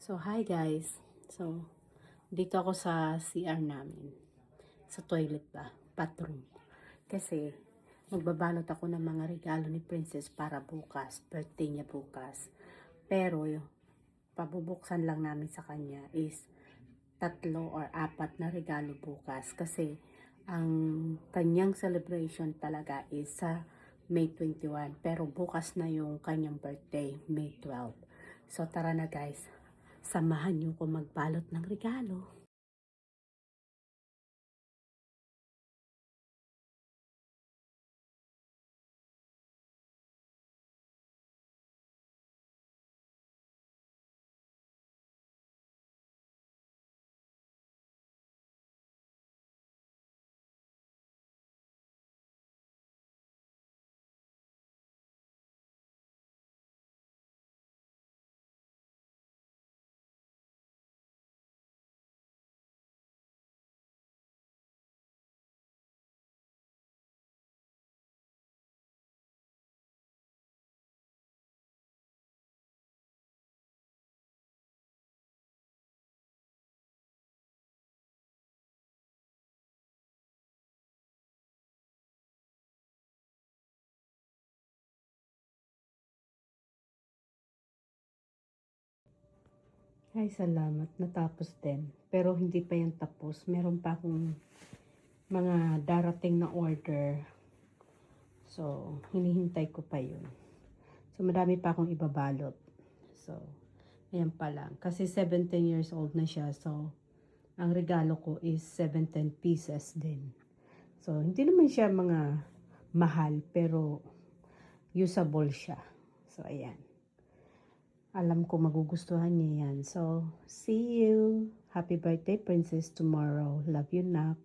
So, hi guys. So, dito ako sa CR namin. Sa toilet ba? Bathroom. Kasi, magbabalot ako ng mga regalo ni Princess para bukas. Birthday niya bukas. Pero, yung pabubuksan lang namin sa kanya is 3 or 4 na regalo bukas. Kasi, ang kanyang celebration talaga is sa May 21. Pero bukas na yung kanyang birthday, May 12. So, tara na guys. Samahan niyo ko magbalot ng regalo. Ay, salamat. Natapos din. Pero hindi pa yan tapos. Meron pa akong mga darating na order. So, hinihintay ko pa yun. So, madami pa akong ibabalot. So, ayan pa lang. Kasi 17 years old na siya. So, ang regalo ko is 17 pieces din. So, hindi naman siya mga mahal. Pero, usable siya. So, ayan. Alam ko magugustuhan niya yan. So, see you. Happy birthday, Princess, tomorrow. Love you, Nak.